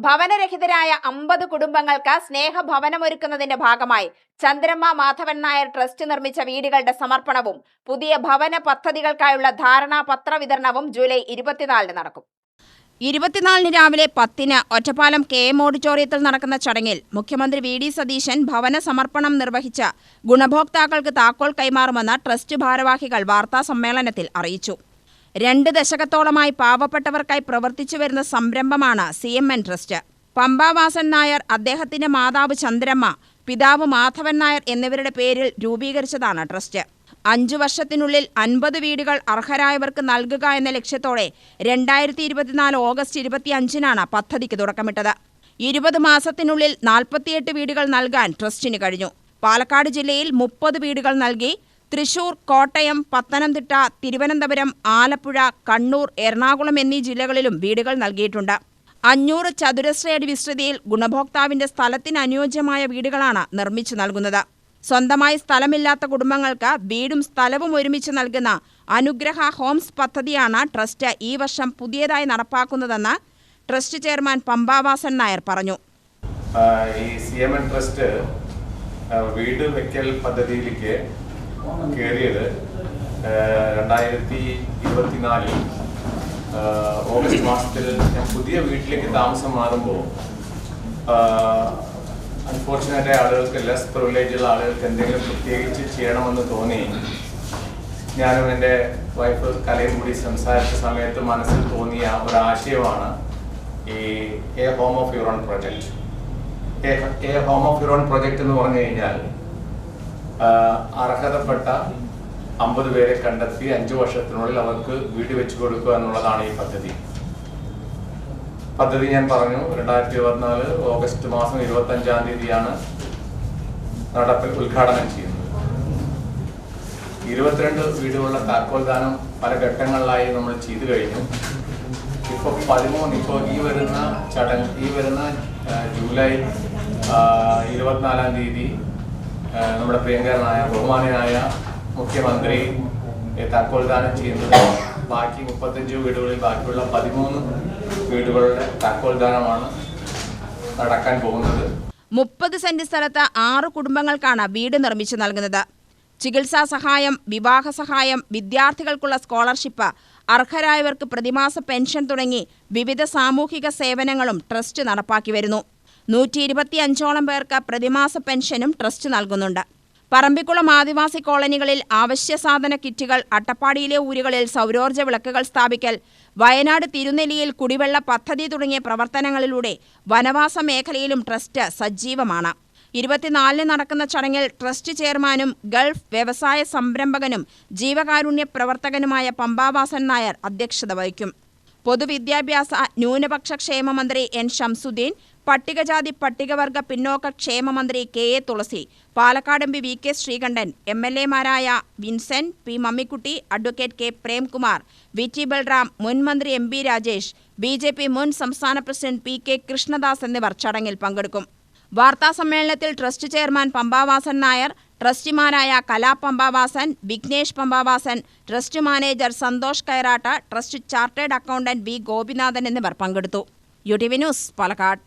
ഭവനരഹിതരായ 50 കുടുംബങ്ങൾക്ക് സ്നേഹഭവനമൊരുക്കുന്നതിന്റെ ഭാഗമായി ചന്ദ്രമ്മ മാധവൻ നായർ ട്രസ്റ്റ് നിർമ്മിച്ച വീടുകളുടെ സമർപ്പണവും പുതിയ ഭവന പദ്ധതികൾക്കായുള്ള ധാരണാപത്ര വിതരണവും ജൂലൈ 24 നടക്കും. 24 രാവിലെ 10 ഒറ്റപ്പാലം KM ഓഡിറ്റോറിയത്തിൽ നടക്കുന്ന ചടങ്ങിൽ മുഖ്യമന്ത്രി VD സതീശൻ ഭവന സമർപ്പണം നിർവഹിച്ച ഗുണഭോക്താക്കൾക്ക് താക്കോൽ കൈമാറുമെന്ന് ട്രസ്റ്റ് ഭാരവാഹികൾ വാർത്താസമ്മേളനത്തിൽ അറിയിച്ചു. 2 ദശകത്തോളമായി പാവപ്പെട്ടവർക്കായി പ്രവർത്തിച്ചു വരുന്ന സംരംഭമാണ് CMN ട്രസ്റ്റ്. പമ്പാവാസൻ നായർ, അദ്ദേഹത്തിന്റെ മാതാവ് ചന്ദ്രമ്മ, പിതാവ് മാധവൻ നായർ എന്നിവരുടെ പേരിൽ രൂപീകരിച്ചതാണ് ട്രസ്റ്റ്. 5 വർഷത്തിനുള്ളിൽ 50 വീടുകൾ അർഹരായവർക്ക് നൽകുക എന്ന ലക്ഷ്യത്തോടെ 2024 ഓഗസ്റ്റ് 25-നാണ് പദ്ധതിക്ക് തുടക്കമിട്ടത്. 20 മാസത്തിനുള്ളിൽ 48 വീടുകൾ നൽകാൻ ട്രസ്റ്റിന് കഴിഞ്ഞു. പാലക്കാട് ജില്ലയിൽ 30 വീടുകൾ നൽകി. തൃശൂർ, കോട്ടയം, പത്തനംതിട്ട, തിരുവനന്തപുരം, ആലപ്പുഴ, കണ്ണൂർ, എറണാകുളം എന്നീ ജില്ലകളിലും വീടുകൾ നൽകിയിട്ടുണ്ട്. 500 ചതുരശ്ര അടി വിസ്തൃതിയിൽ ഗുണഭോക്താവിന്റെ സ്ഥലത്തിന് അനുയോജ്യമായ വീടുകളാണ് നിർമ്മിച്ചു നൽകുന്നത്. സ്വന്തമായി സ്ഥലമില്ലാത്ത കുടുംബങ്ങൾക്ക് വീടും സ്ഥലവും ഒരുമിച്ച് നൽകുന്ന അനുഗ്രഹ ഹോംസ് പദ്ധതിയാണ് ട്രസ്റ്റ് ഈ വർഷം പുതിയതായി നടപ്പാക്കുന്നതെന്ന് ട്രസ്റ്റ് ചെയർമാൻ പമ്പാവാസൻ നായർ പറഞ്ഞു. ഈ CMN ട്രസ്റ്റ് വീട് വെക്കൽ പദ്ധതിയിലേക്ക് കയറിയത് 2024 ഓഗസ്റ്റ് മാസത്തിൽ ഞാൻ പുതിയ വീട്ടിലേക്ക് താമസം മാറുമ്പോൾ അൺഫോർച്ചുനേറ്റ് ആളുകൾക്ക് ലെസ് പ്രിവിലേജുള്ള ആളുകൾക്ക് എന്തെങ്കിലും പ്രത്യേകിച്ച് ചെയ്യണമെന്ന് തോന്നി ഞാനും എൻ്റെ വൈഫ് കലയും കൂടി സംസാരിച്ച സമയത്ത് മനസ്സിൽ തോന്നിയ ഒരാശയമാണ് ഈ A home of your own project. A home of your own project എന്ന് പറഞ്ഞു കഴിഞ്ഞാൽ അർഹതപ്പെട്ട 50 പേരെ കണ്ടെത്തി 5 വർഷത്തിനുള്ളിൽ അവർക്ക് വീട് വെച്ചു കൊടുക്കുക എന്നുള്ളതാണ് ഈ പദ്ധതി ഞാൻ പറഞ്ഞു. 2024 ഓഗസ്റ്റ് മാസം 25-ാം തീയതിയാണ് ഉദ്ഘാടനം ചെയ്യുന്നത്. 22 വീടുകളുടെ താക്കോൽദാനം പല ഘട്ടങ്ങളിലായി നമ്മൾ ചെയ്തു കഴിഞ്ഞു. ഇപ്പോൾ 13 ഈ വരുന്ന ജൂലൈ 24-ാം തീയതി നമ്മുടെ പ്രിയങ്കരനായ ബഹുമാനായ മുഖ്യമന്ത്രി താക്കോൽദാനം ചെയ്യുന്നത്. ബാക്കി 35 വീടുകളിൽ ബാക്കിയുള്ള 13 വീടുകളുടെ താക്കോൽദാനമാണ് നടക്കാൻ പോകുന്നത്. 30 സെന്റ് സ്ഥലത്ത് 6 കുടുംബങ്ങൾക്കാണ് വീട് നിർമ്മിച്ചു നൽകുന്നത്. ചികിത്സാ സഹായം, വിവാഹ സഹായം, വിദ്യാർത്ഥികൾക്കുള്ള സ്കോളർഷിപ്പ്, അർഹരായവർക്ക് പ്രതിമാസ പെൻഷൻ തുടങ്ങി വിവിധ സാമൂഹിക സേവനങ്ങളും ട്രസ്റ്റ് നടപ്പാക്കി വരുന്നു. 125ഓളം പേർക്ക് പ്രതിമാസ പെൻഷനും ട്രസ്റ്റ് നൽകുന്നുണ്ട്. പറമ്പിക്കുളം ആദിവാസി കോളനികളിൽ അവശ്യ സാധന കിറ്റുകൾ, അട്ടപ്പാടിയിലെ ഊരുകളിൽ സൗരോർജ്ജ വിളക്കുകൾ സ്ഥാപിക്കൽ, വയനാട് തിരുനെല്ലിയിൽ കുടിവെള്ള പദ്ധതി തുടങ്ങിയ പ്രവർത്തനങ്ങളിലൂടെ വനവാസ മേഖലയിലും ട്രസ്റ്റ് സജീവമാണ്. 24-ന് നടക്കുന്ന ചടങ്ങിൽ ട്രസ്റ്റ് ചെയർമാനും ഗൾഫ് വ്യവസായ സംരംഭകനും ജീവകാരുണ്യ പ്രവർത്തകനുമായ പമ്പാവാസൻ നായർ അധ്യക്ഷത വഹിക്കും. പൊതുവിദ്യാഭ്യാസ ന്യൂനപക്ഷ ക്ഷേമ മന്ത്രി N. ഷംസുദ്ദീൻ, പട്ടികജാതി പട്ടികവർഗ പിന്നോക്ക ക്ഷേമ മന്ത്രി KA. Thulasi, Palakkad MP VK. Sreekandan, MLA-മാരായ Vincent, P. Mammikutty, advocate K. Premkumar, VT. Balram, മുൻ മന്ത്രി MP. രാജേഷ്, BJP മുൻ സംസ്ഥാന പ്രസിഡന്റ് PK. കൃഷ്ണദാസ് എന്നിവർ ചടങ്ങിൽ പങ്കെടുക്കും. വാർത്താസമ്മേളനത്തിൽ ട്രസ്റ്റ് ചെയർമാൻ പമ്പാവാസൻ നായർ, ട്രസ്റ്റിമാരായ Kala Pampavasan, Vignesh Pampavasan, trust manager Santhosh Kairatta, trust chartered accountant V. Gopinathan എന്നിവർ പങ്കെടുത്തു. UTV news, Palakkad.